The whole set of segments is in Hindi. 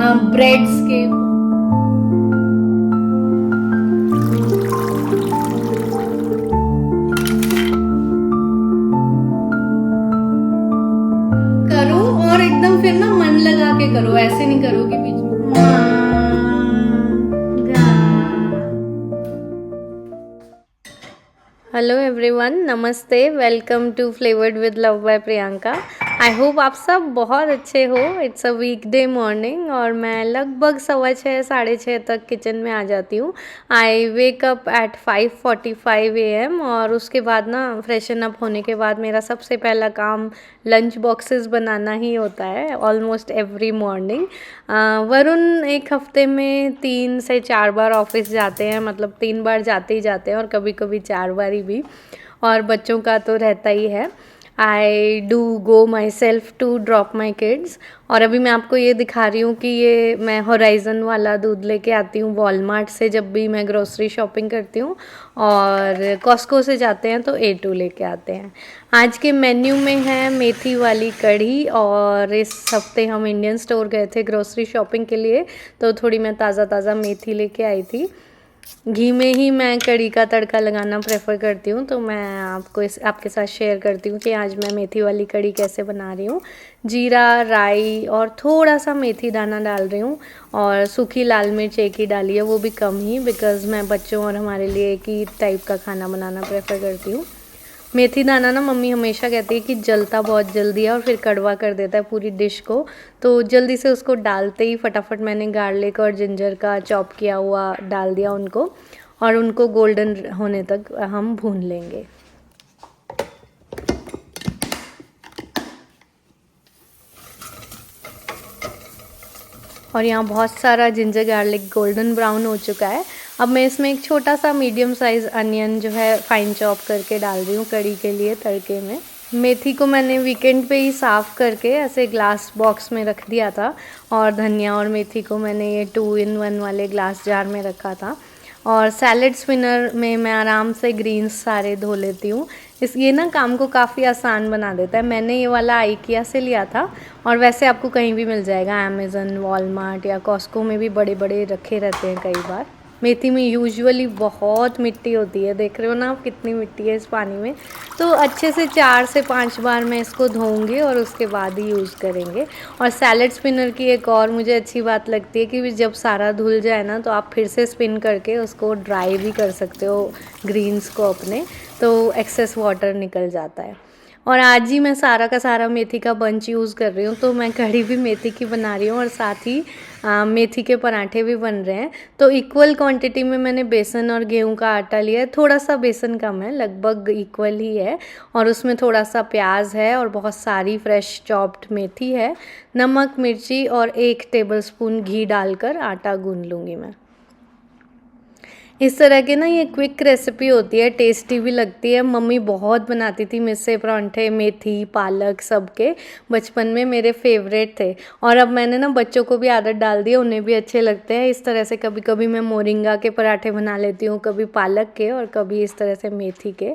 ब्रेड्स के। करो और एकदम फिर ना मन लगा के करो, ऐसे नहीं करो कि बीच में हेलो एवरीवन, नमस्ते, welcome to flavoured with love by Priyanka. I hope आप सब बहुत अच्छे हो। इट्स अ वीकडे मॉर्निंग और मैं लगभग 6:15 6:30 तक किचन में आ जाती हूँ। आई वेक अप एट 5:45 AM और उसके बाद ना फ्रेशन अप होने के बाद मेरा सबसे पहला काम लंच बॉक्सेस बनाना ही होता है ऑलमोस्ट एवरी मॉर्निंग। वरुण एक हफ्ते में 3 से 4 बार ऑफिस जाते हैं, मतलब 3 बार जाते ही जाते हैं और कभी कभी 4 बारी भी, और बच्चों का तो रहता ही है। I do go myself to drop my kids. और अभी मैं आपको ये दिखा रही हूँ कि ये मैं होराइज़न वाला दूध लेके आती हूँ वॉलमार्ट से जब भी मैं ग्रोसरी शॉपिंग करती हूँ, और कॉस्को से जाते हैं तो A2 लेके आते हैं। आज के मेन्यू में है मेथी वाली कढ़ी, और इस हफ्ते हम इंडियन स्टोर गए थे ग्रोसरी शॉपिंग के लिए, तो थोड़ी मैं ताज़ा ताज़ा मेथी लेके आई थी। घी में ही मैं कढ़ी का तड़का लगाना प्रेफर करती हूँ, तो मैं आपके साथ शेयर करती हूँ कि आज मैं मेथी वाली कढ़ी कैसे बना रही हूँ। जीरा, राई और थोड़ा सा मेथी दाना डाल रही हूँ, और सूखी लाल मिर्च एक ही डाली है, वो भी कम ही, बिकॉज़ मैं बच्चों और हमारे लिए एक ही टाइप का खाना बनाना प्रेफर करती हूँ। मेथी दाना ना मम्मी हमेशा कहती है कि जलता बहुत जल्दी है और फिर कड़वा कर देता है पूरी डिश को, तो जल्दी से उसको डालते ही फटाफट मैंने गार्लिक और जिंजर का चॉप किया हुआ डाल दिया उनको, और उनको गोल्डन होने तक हम भून लेंगे। और यहाँ बहुत सारा जिंजर गार्लिक गोल्डन ब्राउन हो चुका है। अब मैं इसमें एक छोटा सा मीडियम साइज़ अनियन जो है फाइन चॉप करके डाल रही हूँ कढ़ी के लिए तड़के में। मेथी को मैंने वीकेंड पे ही साफ़ करके ऐसे ग्लास बॉक्स में रख दिया था, और धनिया और मेथी को मैंने ये 2-in-1 वाले ग्लास जार में रखा था। और सैलेड स्पिनर में मैं आराम से ग्रीन्स सारे धो लेती हूँ। ये ना काम को काफ़ी आसान बना देता है। मैंने ये वाला आइकिया से लिया था, और वैसे आपको कहीं भी मिल जाएगा, अमेज़न, वॉलमार्ट या कॉस्को में भी बड़े बड़े रखे रहते हैं कई बार। मेथी में यूजुअली बहुत मिट्टी होती है, देख रहे हो ना आप कितनी मिट्टी है इस पानी में। तो अच्छे से 4 से 5 बार मैं इसको धोऊंगी और उसके बाद ही यूज़ करेंगे। और सैलेड स्पिनर की एक और मुझे अच्छी बात लगती है कि जब सारा धुल जाए ना, तो आप फिर से स्पिन करके उसको ड्राई भी कर सकते हो ग्रीन्स को अपने, तो एक्सेस वाटर निकल जाता है। और आज ही मैं सारा का सारा मेथी का बंच यूज़ कर रही हूँ, तो मैं कढ़ी भी मेथी की बना रही हूँ और साथ ही मेथी के पराठे भी बन रहे हैं। तो इक्वल क्वांटिटी में मैंने बेसन और गेहूं का आटा लिया है, थोड़ा सा बेसन कम है, लगभग इक्वल ही है, और उसमें थोड़ा सा प्याज है और बहुत सारी फ्रेश चॉप्ड मेथी है। नमक, मिर्ची और 1 टेबलस्पून घी डालकर आटा गूंद लूँगी मैं। इस तरह के ना ये क्विक रेसिपी होती है, टेस्टी भी लगती है। मम्मी बहुत बनाती थी मिस्से परांठे, मेथी, पालक, सबके बचपन में मेरे फेवरेट थे, और अब मैंने ना बच्चों को भी आदत डाल दी है, उन्हें भी अच्छे लगते हैं। इस तरह से कभी कभी मैं मोरिंगा के पराठे बना लेती हूँ, कभी पालक के, और कभी इस तरह से मेथी के।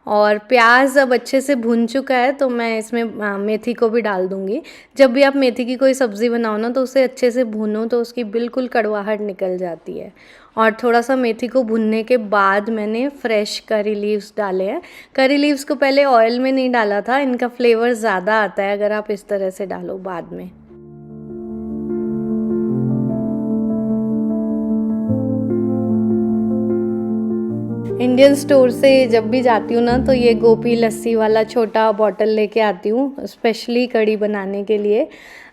और प्याज अब अच्छे से भुन चुका है, तो मैं इसमें मेथी को भी डाल दूँगी। जब भी आप मेथी की कोई सब्ज़ी बनाओ ना, तो उसे अच्छे से भूनो तो उसकी बिल्कुल कड़वाहट निकल जाती है। और थोड़ा सा मेथी को भुनने के बाद मैंने फ्रेश करी लीव्स डाले हैं। करी लीव्स को पहले ऑयल में नहीं डाला था, इनका फ्लेवर ज़्यादा आता है अगर आप इस तरह से डालो बाद में। इंडियन स्टोर से जब भी जाती हूँ ना, तो ये गोपी लस्सी वाला छोटा बॉटल लेके आती हूँ स्पेशली कढ़ी बनाने के लिए।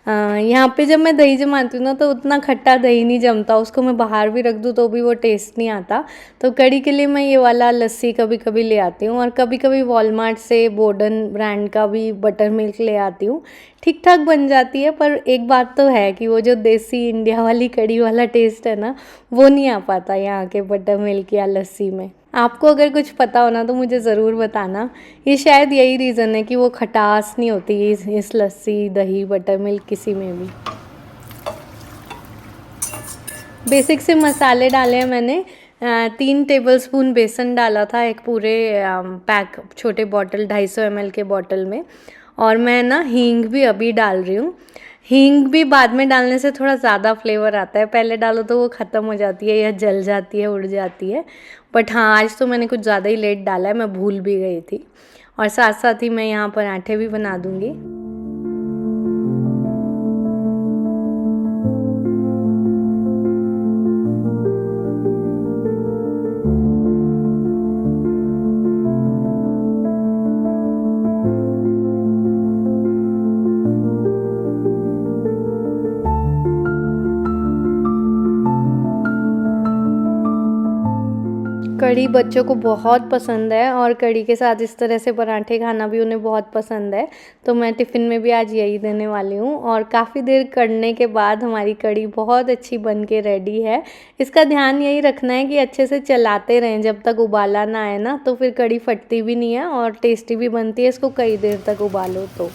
यहाँ पे जब मैं दही जमाती हूँ ना, तो उतना खट्टा दही नहीं जमता, उसको मैं बाहर भी रख दूँ तो भी वो टेस्ट नहीं आता। तो कढ़ी के लिए मैं ये वाला लस्सी कभी कभी ले आती हूँ, और कभी कभी वॉलमार्ट से बोर्डन ब्रांड का भी बटर मिल्क ले आती हूँ। ठीक ठाक बन जाती है, पर एक बात तो है कि वो जो देसी इंडिया वाली कढ़ी वाला टेस्ट है ना, वो नहीं आ पाता यहाँ के बटर मिल्क या लस्सी में। आपको अगर कुछ पता हो ना, तो मुझे ज़रूर बताना। ये शायद यही रीज़न है कि वो खटास नहीं होती इस लस्सी, दही, बटर मिल्क किसी में भी। बेसिक से मसाले डाले हैं मैंने। 3 टेबलस्पून बेसन डाला था एक पूरे पैक छोटे बॉटल 250 ml के बॉटल में, और मैं ना हींग भी अभी डाल रही हूँ। हींग भी बाद में डालने से थोड़ा ज़्यादा फ्लेवर आता है, पहले डालो तो वो ख़त्म हो जाती है या जल जाती है, उड़ जाती है। बट हाँ, आज तो मैंने कुछ ज़्यादा ही लेट डाला है, मैं भूल भी गई थी। और साथ साथ ही मैं यहाँ पराठे भी बना दूँगी। कढ़ी बच्चों को बहुत पसंद है और कढ़ी के साथ इस तरह से पराठे खाना भी उन्हें बहुत पसंद है। तो मैं टिफ़िन में भी आज यही देने वाली हूँ। और काफ़ी देर कढ़ने के बाद हमारी कढ़ी बहुत अच्छी बन के रेडी है। इसका ध्यान यही रखना है कि अच्छे से चलाते रहें जब तक उबाला ना आए ना, तो फिर कढ़ी फटती भी नहीं है और टेस्टी भी बनती है इसको कई देर तक उबालो तो।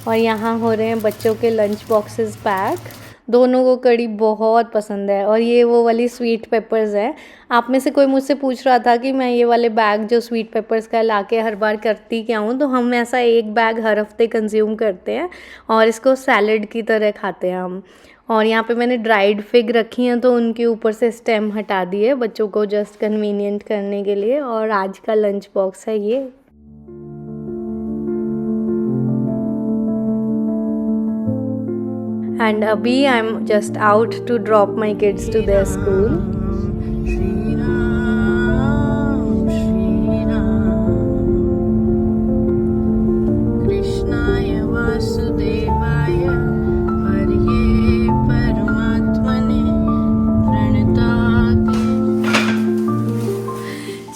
और यहाँ हो रहे हैं बच्चों के लंच बॉक्सेस पैक। दोनों को कढ़ी बहुत पसंद है और ये वो वाली स्वीट पेपर्स है। आप में से कोई मुझसे पूछ रहा था कि मैं ये वाले बैग जो स्वीट पेपर्स का लाके हर बार करती क्या हूँ, तो हम ऐसा एक बैग हर हफ्ते कंज्यूम करते हैं और इसको सैलड की तरह खाते हैं हम। और यहाँ पे मैंने ड्राइड फिग रखी हैं तो उनके ऊपर से स्टेम हटा दिए बच्चों को जस्ट कन्वीनियंट करने के लिए। और आज का लंच बॉक्स है ये। And abhi I'm just out to drop my kids to their school.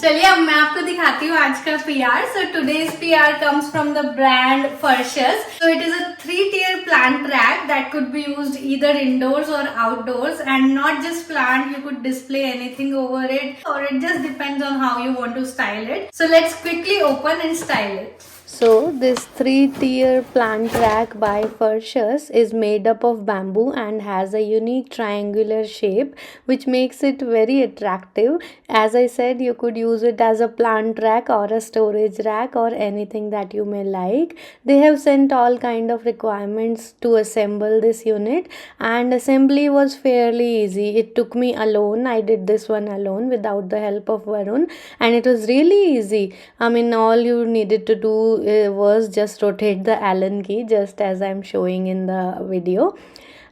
चलिए अब मैं आपको दिखाती हूँ आज का PR. So today's PR comes from the brand Fershus. So it is a 3-tier plant rack that could be used either indoors or outdoors, and not just plant, you could display anything over it, or it just depends on how you want to style it. So let's quickly open and style it. So this 3-tier plant rack by Fershus is made up of bamboo and has a unique triangular shape which makes it very attractive. As I said, you could use it as a plant rack or a storage rack or anything that you may like. They have sent all kind of requirements to assemble this unit, and assembly was fairly easy. It took me alone. I did this one alone without the help of Varun, and it was really easy. I mean, all you needed to do was just rotate the Allen key just as I'm showing in the video,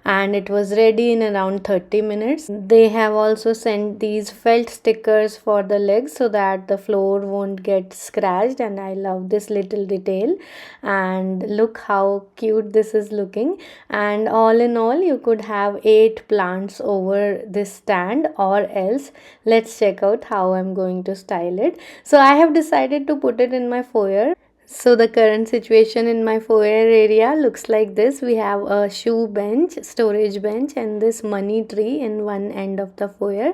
and it was ready in around 30 minutes. They have also sent these felt stickers for the legs so that the floor won't get scratched, and I love this little detail. And look how cute this is looking. And all in all, you could have 8 plants over this stand, or else let's check out how I'm going to style it. So I have decided to put it in my foyer. So the current situation in my foyer area looks like this. We have a shoe bench, storage bench, and this money tree in one end of the foyer.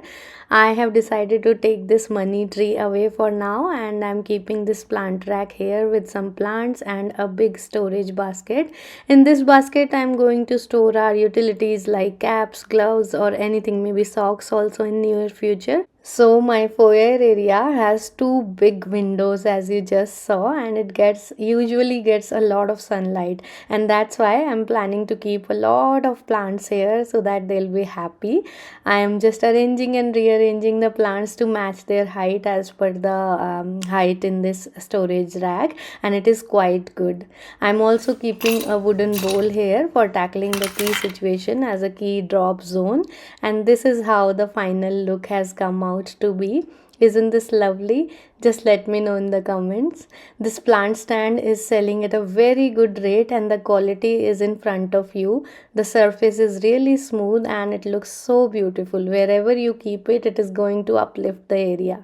I have decided to take this money tree away for now, and I'm keeping this plant rack here with some plants and a big storage basket. In this basket, I'm going to store our utilities like caps, gloves, or anything, maybe socks also in near future. So my foyer area has 2 big windows, as you just saw, and it usually gets a lot of sunlight, and that's why I'm planning to keep a lot of plants here so that they'll be happy. I am just arranging and rearranging the plants to match their height as per the height in this storage rack, and it is quite good. I'm also keeping a wooden bowl here for tackling the key situation as a key drop zone, and this is how the final look has come out to be. Isn't this lovely? Just let me know in the comments. This plant stand is selling at a very good rate, and the quality is in front of you. The surface is really smooth and it looks so beautiful. Wherever you keep it, it is going to uplift the area.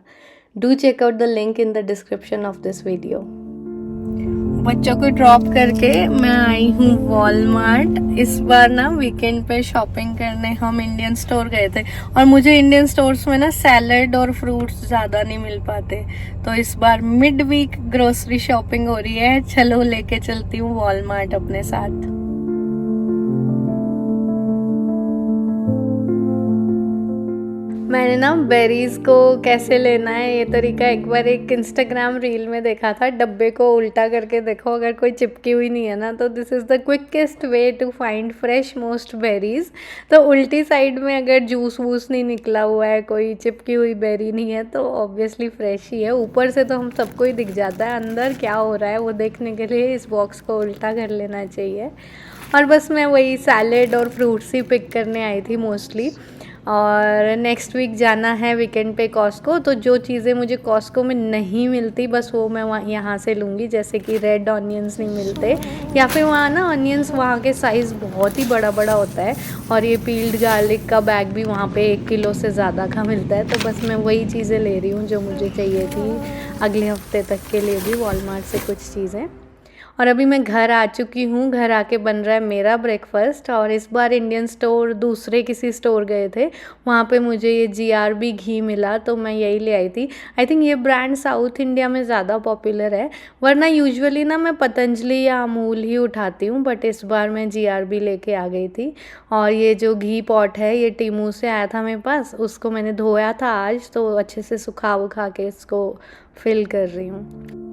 Do check out the link in the description of this video. बच्चों को ड्रॉप करके मैं आई हूँ वॉलमार्ट। इस बार ना वीकेंड पे शॉपिंग करने हम इंडियन स्टोर गए थे, और मुझे इंडियन स्टोर्स में ना सैलड और फ्रूट्स ज़्यादा नहीं मिल पाते, तो इस बार मिड वीक ग्रोसरी शॉपिंग हो रही है। चलो लेके चलती हूँ वॉलमार्ट अपने साथ। मैंने ना बेरीज़ को कैसे लेना है ये तरीका एक बार एक इंस्टाग्राम रील में देखा था। डब्बे को उल्टा करके देखो, अगर कोई चिपकी हुई नहीं है ना तो this is the quickest way to find fresh most berries. तो उल्टी साइड में अगर जूस वूस नहीं निकला हुआ है, कोई चिपकी हुई बेरी नहीं है, तो ऑब्वियसली फ्रेश ही है। ऊपर से तो हम सबको ही दिख जाता है, अंदर क्या हो रहा है वो देखने के लिए इस बॉक्स को उल्टा कर लेना चाहिए। और बस मैं वही सैलेड और फ्रूट्स ही पिक करने आई थी मोस्टली। और नेक्स्ट वीक जाना है वीकेंड पे कॉस्को, तो जो चीज़ें मुझे कॉस्को में नहीं मिलती बस वो मैं वहाँ यहाँ से लूँगी। जैसे कि रेड ऑनियंस नहीं मिलते, या फिर वहाँ ना ऑनियंस वहाँ के साइज़ बहुत ही बड़ा बड़ा होता है। और ये पील्ड गार्लिक का बैग भी वहाँ पे 1 किलो से ज़्यादा का मिलता है। तो बस मैं वही चीज़ें ले रही हूँ जो मुझे चाहिए थी अगले हफ्ते तक के लिए भी, वॉलमार्ट से कुछ चीज़ें। और अभी मैं घर आ चुकी हूँ। घर आके बन रहा है मेरा ब्रेकफास्ट। और इस बार इंडियन स्टोर दूसरे किसी स्टोर गए थे, वहाँ पे मुझे ये GRB घी मिला तो मैं यही ले आई थी। आई थिंक ये ब्रांड साउथ इंडिया में ज़्यादा पॉपुलर है, वरना यूजुअली ना मैं पतंजलि या अमूल ही उठाती हूँ, बट इस बार मैं GRB लेके आ गई थी। और ये जो घी पॉट है ये टीमू से आया था मेरे पास, उसको मैंने धोया था आज, तो अच्छे से सुखा उखा के इसको फिल कर रही हूँ।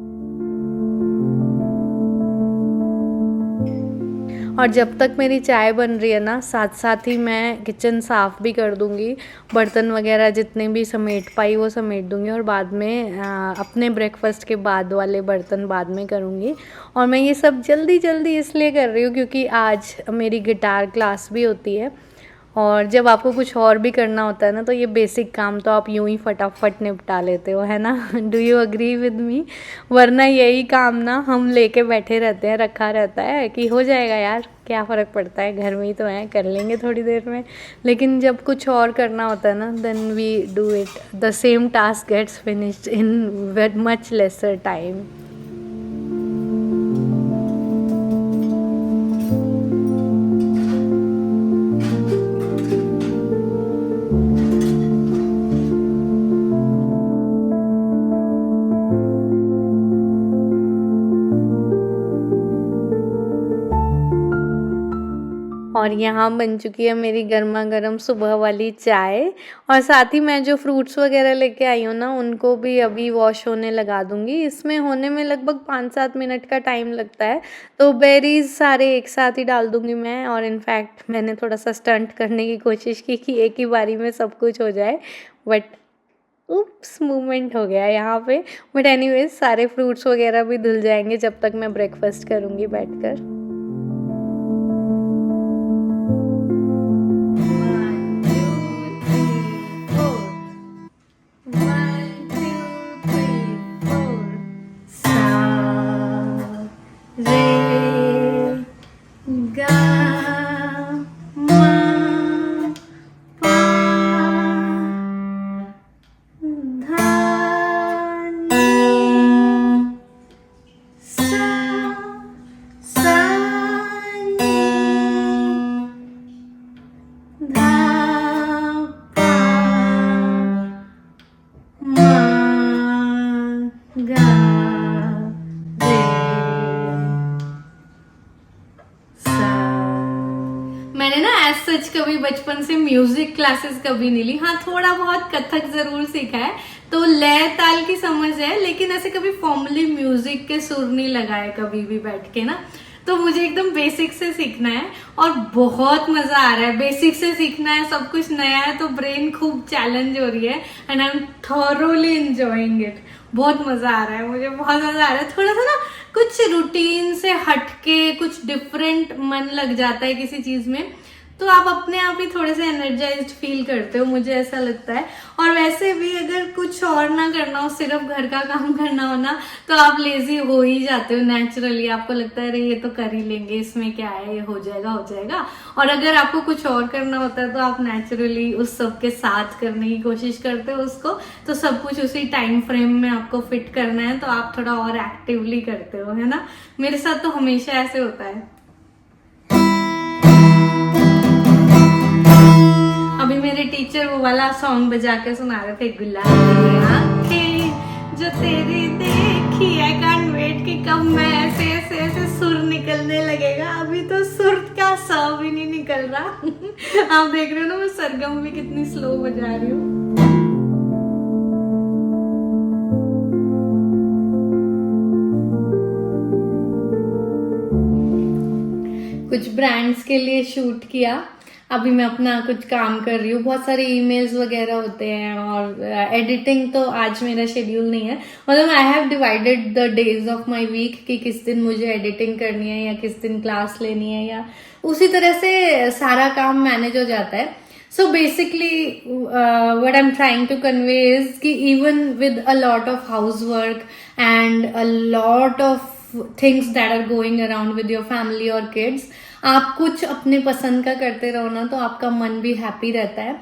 और जब तक मेरी चाय बन रही है ना, साथ साथ ही मैं किचन साफ़ भी कर दूँगी। बर्तन वगैरह जितने भी समेट पाई वो समेट दूँगी, और बाद में अपने ब्रेकफास्ट के बाद वाले बर्तन बाद में करूँगी। और मैं ये सब जल्दी जल्दी इसलिए कर रही हूँ क्योंकि आज मेरी गिटार क्लास भी होती है। और जब आपको कुछ और भी करना होता है ना, तो ये बेसिक काम तो आप यूं ही फटाफट निपटा लेते हो, है ना। Do you agree with me? वरना यही काम ना हम लेके बैठे रहते हैं, रखा रहता है कि हो जाएगा यार, क्या फ़र्क पड़ता है, घर में ही तो है, कर लेंगे थोड़ी देर में। लेकिन जब कुछ और करना होता है ना, then we do it, the same task gets finished in much lesser time. और यहाँ बन चुकी है मेरी गर्मा गर्म सुबह वाली चाय। और साथ ही मैं जो फ्रूट्स वगैरह लेके आई हूँ ना, उनको भी अभी वॉश होने लगा दूँगी। इसमें होने में लगभग 5-7 मिनट का टाइम लगता है। तो बेरीज़ सारे एक साथ ही डाल दूँगी मैं। और इनफैक्ट मैंने थोड़ा सा स्टंट करने की कोशिश की कि एक ही बारी में सब कुछ हो जाए, बट उप्स मूवमेंट हो गया यहाँ पे। बट एनीवेज सारे फ्रूट्स वगैरह भी धुल जाएंगे जब तक मैं ब्रेकफास्ट करूँगी बैठकर। मैंने ना एज सच कभी बचपन से म्यूजिक क्लासेस कभी नहीं ली। हाँ, थोड़ा बहुत कथक जरूर सीखा है, तो लय ताल की समझ है, लेकिन ऐसे कभी फॉर्मली म्यूजिक के सुर नहीं लगाए कभी भी बैठ के ना। तो मुझे एकदम बेसिक से सीखना है और बहुत मजा आ रहा है। बेसिक से सीखना है, सब कुछ नया है, तो ब्रेन खूब चैलेंज हो रही है and I M thoroughly enjoying it. बहुत मजा आ रहा है, मुझे बहुत मजा आ रहा है। थोड़ा सा ना कुछ रूटीन से हटके कुछ डिफरेंट मन लग जाता है किसी चीज में, तो आप अपने आप ही थोड़े से एनर्जाइज्ड फील करते हो, मुझे ऐसा लगता है। और वैसे भी अगर कुछ और ना करना हो, सिर्फ घर का काम करना हो ना, तो आप लेजी हो ही जाते हो नेचुरली। आपको लगता है अरे ये तो कर ही लेंगे, इसमें क्या है, ये हो जाएगा हो जाएगा। और अगर आपको कुछ और करना होता है तो आप नेचुरली उस सब के साथ करने की कोशिश करते हो उसको। तो सब कुछ उसी टाइम फ्रेम में आपको फिट करना है, तो आप थोड़ा और एक्टिवली करते हो, है ना। मेरे साथ तो हमेशा ऐसे होता है। अभी मेरे टीचर वो वाला सॉन्ग बजा के सुना रहे थे, गुलाबी आंखें जो तेरी देखी। आई कांट वेट कि कब मैं ऐसे ऐसे ऐसे सुर निकलने लगेगा। अभी तो सुर का सा भी नहीं निकल रहा। आप देख रहे हो ना मैं सरगम भी कितनी स्लो बजा रही हूँ। कुछ ब्रांड्स के लिए शूट किया। अभी मैं अपना कुछ काम कर रही हूँ, बहुत सारे ईमेल्स वगैरह होते हैं और एडिटिंग तो आज मेरा शेड्यूल नहीं है। मतलब I have divided the days of my week कि किस दिन मुझे एडिटिंग करनी है या किस दिन क्लास लेनी है, या उसी तरह से सारा काम मैनेज हो जाता है। So basically, what I'm trying to convey is कि even with a lot of housework and a lot of things that are going around with your family or kids, आप कुछ अपने पसंद का करते रहो ना तो आपका मन भी हैप्पी रहता है।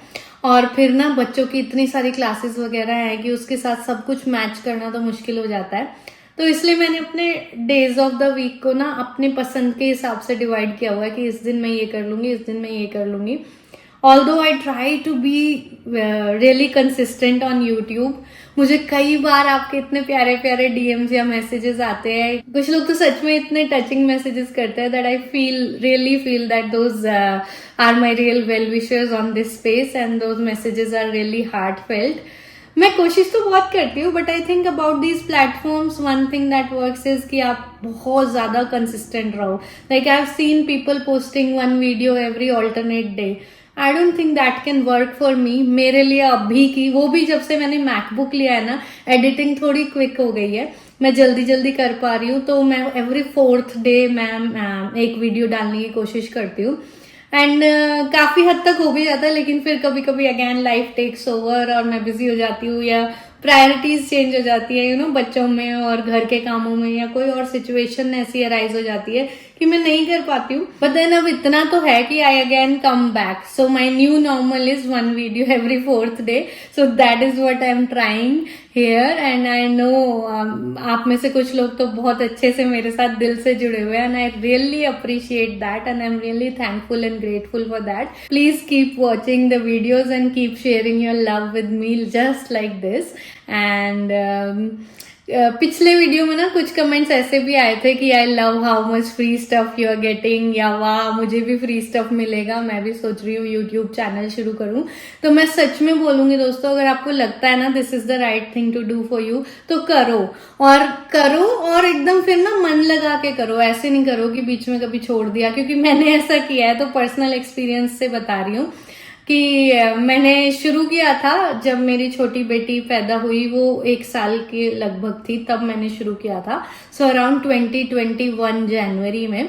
और फिर ना बच्चों की इतनी सारी क्लासेस वगैरह है कि उसके साथ सब कुछ मैच करना तो मुश्किल हो जाता है। तो इसलिए मैंने अपने डेज ऑफ द वीक को ना अपने पसंद के हिसाब से डिवाइड किया हुआ है कि इस दिन मैं ये कर लूंगी, इस दिन मैं ये कर लूंगी। Although I try to be really consistent on YouTube, मुझे कई बार आपके इतने प्यारे प्यारे DMs या मैसेजेस आते हैं। कुछ लोग तो सच में इतने टचिंग मैसेजेस करते हैं that I really feel that those are my real well wishers on this space and those messages are really heartfelt. मैं कोशिश तो बहुत करती हूँ, but I think about these platforms one thing that works is कि आप बहुत ज्यादा कंसिस्टेंट रहो। Like I have seen people posting one video every alternate day. I don't think that can work for me. मेरे लिए अभी की, वो भी जब से मैंने मैकबुक लिया है ना, एडिटिंग थोड़ी क्विक हो गई है, मैं जल्दी जल्दी कर पा रही हूँ। तो मैं एवरी 4th डे मैं एक वीडियो डालने की कोशिश करती हूँ एंड काफी हद तक हो भी जाता है। लेकिन फिर कभी कभी अगेन लाइफ टेक्स ओवर और मैं बिजी हो जाती हूँ या प्रायोरिटीज चेंज हो जाती है, यू नो, बच्चों में और घर के कामों में, या कोई और सिचुएशन ऐसी अराइज हो जाती है कि मैं नहीं कर पाती हूँ। बट देन अब इतना तो है कि I again come back. So my new normal is 1 video every 4th day. So that is what I am trying here and I know आप में से कुछ लोग तो बहुत अच्छे से मेरे साथ दिल से जुड़े हुए हैं and I really appreciate that and I am really thankful and grateful for that. Please keep watching the videos and keep sharing your love with me just like this. And पिछले वीडियो में ना कुछ कमेंट्स ऐसे भी आए थे कि I love how much free stuff you are getting, या वाह मुझे भी फ्री स्टफ मिलेगा, मैं भी सोच रही हूँ यूट्यूब चैनल शुरू करूँ। तो मैं सच में बोलूंगी दोस्तों, अगर आपको लगता है ना this is the right thing to do for you, तो करो और एकदम फिर ना मन लगा के करो। ऐसे नहीं करो कि बीच में कभी छोड़ दिया, क्योंकि मैंने ऐसा किया है। तो पर्सनल एक्सपीरियंस से बता रही हूँ कि मैंने शुरू किया था जब मेरी छोटी बेटी पैदा हुई, वो 1 साल के लगभग थी, तब मैंने शुरू किया था। सो अराउंड 2021 जनवरी में।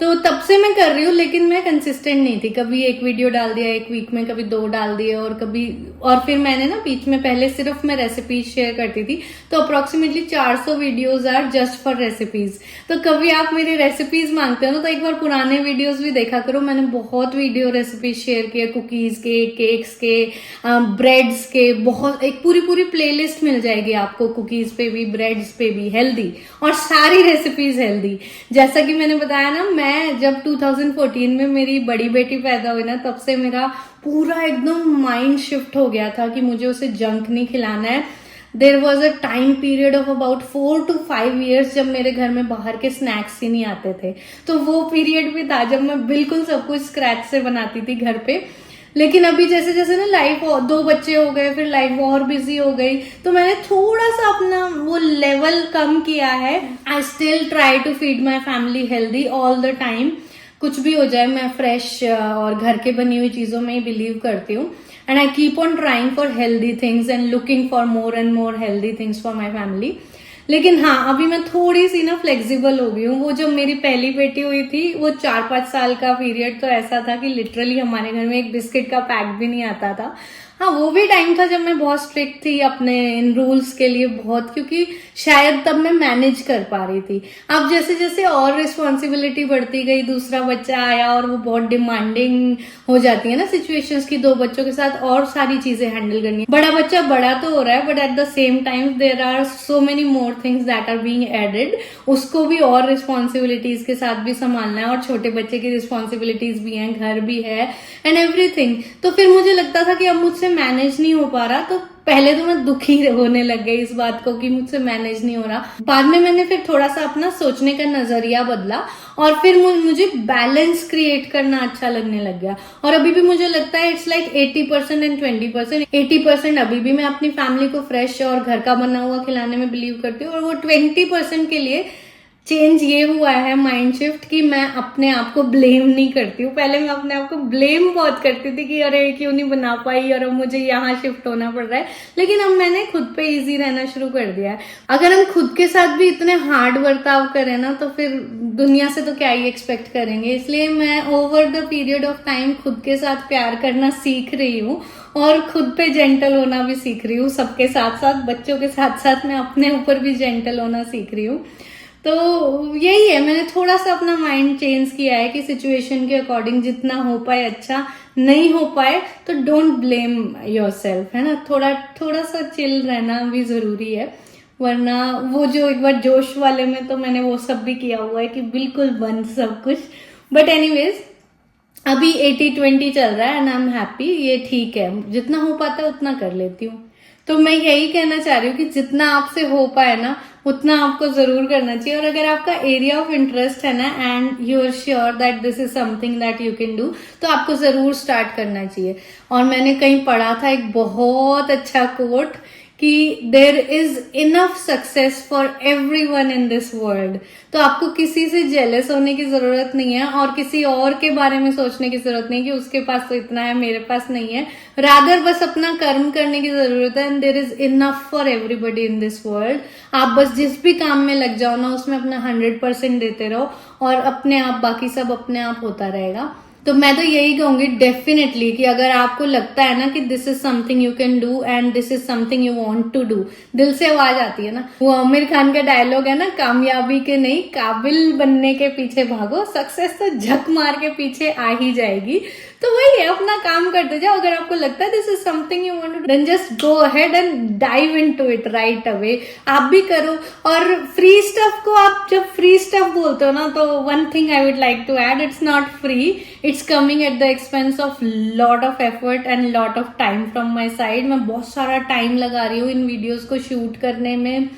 तो तब से मैं कर रही हूँ, लेकिन मैं कंसिस्टेंट नहीं थी। कभी 1 वीडियो डाल दिया 1 वीक में, कभी 2 डाल दिए, और फिर मैंने ना बीच में पहले सिर्फ मैं रेसिपीज शेयर करती थी। तो approximately 400 videos are just for recipes. तो कभी आप मेरी रेसिपीज मांगते हो ना, तो एक बार पुराने वीडियोज भी देखा करो। मैंने बहुत वीडियो रेसिपीज शेयर किए, कुकीज के, केक्स के, ब्रेड्स के, बहुत एक पूरी प्लेलिस्ट मिल जाएगी आपको, कुकीज पे भी, ब्रेड्स पे भी, हेल्दी, और सारी रेसिपीज हेल्दी। जैसा कि मैंने बताया ना, मैं जब 2014 में मेरी बड़ी बेटी पैदा हुई ना, तब से मेरा पूरा एकदम माइंड शिफ्ट हो गया था कि मुझे उसे जंक नहीं खिलाना है। There was a time period of about 4 to 5 years जब मेरे घर में बाहर के स्नैक्स ही नहीं आते थे। तो वो पीरियड भी था जब मैं बिल्कुल सब कुछ स्क्रैच से बनाती थी घर पे। लेकिन अभी जैसे जैसे ना लाइफ, 2 बच्चे हो गए, फिर लाइफ और बिजी हो गई, तो मैंने थोड़ा सा अपना वो लेवल कम किया है। I still try to feed my family healthy all the time. कुछ भी हो जाए, मैं फ्रेश और घर के बनी हुई चीजों में ही बिलीव करती हूँ। And I keep on trying for healthy things and looking for more and more healthy things for my family. लेकिन हाँ, अभी मैं थोड़ी सी ना फ्लेक्सिबल हो गई हूँ। वो जब मेरी पहली बेटी हुई थी, वो 4-5 साल का पीरियड तो ऐसा था कि लिटरली हमारे घर में एक बिस्किट का पैक भी नहीं आता था। हाँ, वो भी टाइम था जब मैं बहुत स्ट्रिक्ट थी अपने इन रूल्स के लिए बहुत, क्योंकि शायद तब मैं मैनेज कर पा रही थी। अब जैसे जैसे और रिस्पॉन्सिबिलिटी बढ़ती गई, दूसरा बच्चा आया और वो बहुत डिमांडिंग हो जाती है ना सिचुएशंस की, 2 बच्चों के साथ और सारी चीजें हैंडल करनी है। बड़ा बच्चा बड़ा तो हो रहा है, but at the same time there are so many more things that are being added. उसको भी और रिस्पॉन्सिबिलिटीज के साथ भी संभालना है, और छोटे बच्चे की रिस्पॉन्सिबिलिटीज भी हैं, घर भी है एंड एवरीथिंग। तो फिर मुझे लगता था कि अब मुझसे मैनेज नहीं हो पा रहा। तो पहले तो मैं दुखी होने लग गई इस बात को कि मुझसे मैनेज नहीं हो रहा। बाद में मैंने फिर थोड़ा सा अपना सोचने का नजरिया बदला और फिर मुझे बैलेंस क्रिएट करना अच्छा लगने लग गया। और अभी भी मुझे लगता है इट्स लाइक 80% एंड 20%। 80% अभी भी मैं अपनी फैमिली को फ्रेश और घर का बना हुआ खिलाने में बिलीव करती हूँ, और वो 20% के लिए चेंज ये हुआ है माइंड शिफ्ट कि मैं अपने आप को ब्लेम नहीं करती हूँ। पहले मैं अपने आप को ब्लेम बहुत करती थी कि अरे क्यों नहीं बना पाई और अब मुझे यहाँ शिफ्ट होना पड़ रहा है, लेकिन अब मैंने खुद पे इजी रहना शुरू कर दिया है। अगर हम खुद के साथ भी इतने हार्ड बर्ताव करें ना तो फिर दुनिया से तो क्या ही एक्सपेक्ट करेंगे। इसलिए मैं over the period of time खुद के साथ प्यार करना सीख रही हूँ और खुद पे जेंटल होना भी सीख रही हूँ। सबके साथ साथ, बच्चों के साथ साथ मैं अपने ऊपर भी जेंटल होना सीख रही हूँ। तो यही है, मैंने थोड़ा सा अपना माइंड चेंज किया है कि सिचुएशन के अकॉर्डिंग जितना हो पाए अच्छा, नहीं हो पाए तो डोंट ब्लेम योरसेल्फ, है ना। थोड़ा थोड़ा सा चिल रहना भी जरूरी है, वरना वो जो एक बार जोश वाले में तो मैंने वो सब भी किया हुआ है कि बिल्कुल बंद सब कुछ। बट एनीवेज अभी 80-20 चल रहा है एंड आई एम हैप्पी, ये ठीक है, जितना हो पाता है उतना कर लेती हूँ। तो मैं यही कहना चाह रही हूँ कि जितना आपसे हो पाए ना उतना आपको जरूर करना चाहिए। और अगर आपका एरिया ऑफ इंटरेस्ट है ना and you are sure that this is something that you can do, तो आपको जरूर स्टार्ट करना चाहिए। और मैंने कहीं पढ़ा था एक बहुत अच्छा कोट कि there is enough success for everyone in this world. तो आपको किसी से जेलस होने की जरूरत नहीं है और किसी और के बारे में सोचने की जरूरत नहीं कि उसके पास तो इतना है मेरे पास नहीं है। रादर बस अपना कर्म करने की जरूरत है and there is enough for everybody in this world. आप बस जिस भी काम में लग जाओ ना उसमें अपना 100% देते रहो और अपने आप, बाकी सब अपने आप होता रहेगा। तो मैं तो यही कहूंगी डेफिनेटली कि अगर आपको लगता है ना कि this is something you can do and this is something you want to do, दिल से आवाज आती है ना, वो आमिर खान का डायलॉग है ना, कामयाबी के नहीं काबिल बनने के पीछे भागो, सक्सेस तो झक मार के पीछे आ ही जाएगी। तो वही है, अपना काम करते जाओ। अगर आपको लगता है this is something you want to, then just go ahead and dive into it right away. आप भी करो। और फ्री स्टफ को आप जब फ्री स्टफ बोलते हो ना, तो one thing I would like to add, it's not free, it's coming at the expense of lot of effort and lot of time from my side. मैं बहुत सारा टाइम लगा रही हूँ इन वीडियोज को शूट करने में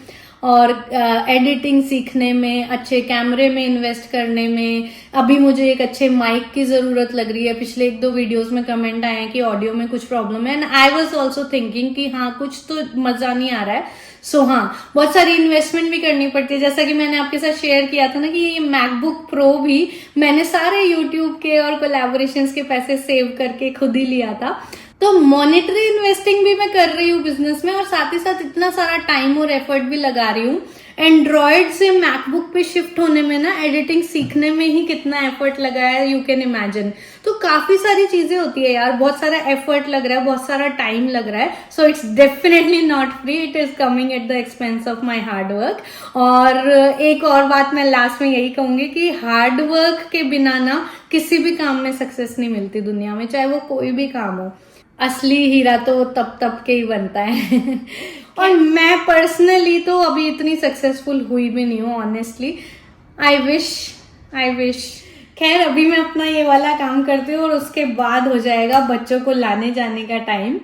और एडिटिंग सीखने में, अच्छे कैमरे में इन्वेस्ट करने में। अभी मुझे एक अच्छे माइक की जरूरत लग रही है। पिछले 1-2 वीडियोस में कमेंट आए हैं कि ऑडियो में कुछ प्रॉब्लम है and I was also thinking कि हाँ कुछ तो मजा नहीं आ रहा है। सो हाँ, बहुत सारी इन्वेस्टमेंट भी करनी पड़ती है। जैसा कि मैंने आपके साथ शेयर किया था ना कि ये मैकबुक प्रो भी मैंने सारे यूट्यूब के और कोलैबोरेशंस के पैसे सेव करके खुद ही लिया था। तो मॉनेटरी इन्वेस्टिंग भी मैं कर रही हूँ बिजनेस में और साथ ही साथ इतना सारा टाइम और एफर्ट भी लगा रही हूँ। एंड्रॉयड से मैकबुक पे शिफ्ट होने में ना, एडिटिंग सीखने में ही कितना एफर्ट लगा है यू कैन इमेजिन। तो काफी सारी चीजें होती है यार, बहुत सारा एफर्ट लग रहा है, बहुत सारा टाइम लग रहा है। So it's definitely not free, it is coming at the expense of my hard work. और एक और बात मैं लास्ट में यही कहूंगी कि हार्ड वर्क के बिना ना किसी भी काम में सक्सेस नहीं मिलती दुनिया में, चाहे वो कोई भी काम हो। असली हीरा तो तब के ही बनता है। और मैं पर्सनली तो अभी इतनी सक्सेसफुल हुई भी नहीं हूँ ऑनेस्टली। I wish. खैर अभी मैं अपना ये वाला काम करती हूँ और उसके बाद हो जाएगा बच्चों को लाने जाने का टाइम।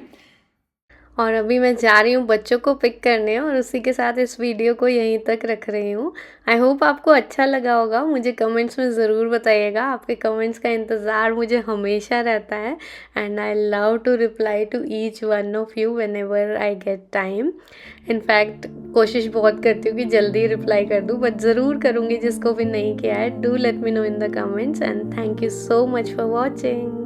और अभी मैं जा रही हूँ बच्चों को पिक करने और उसी के साथ इस वीडियो को यहीं तक रख रही हूँ। आई होप आपको अच्छा लगा होगा। मुझे कमेंट्स में ज़रूर बताइएगा, आपके कमेंट्स का इंतज़ार मुझे हमेशा रहता है and I love to reply to each one of you whenever I get time. In fact कोशिश बहुत करती हूँ कि जल्दी रिप्लाई कर दूँ, बट ज़रूर करूँगी जिसको भी नहीं किया है। Do let me know in the comments and thank you so much for watching.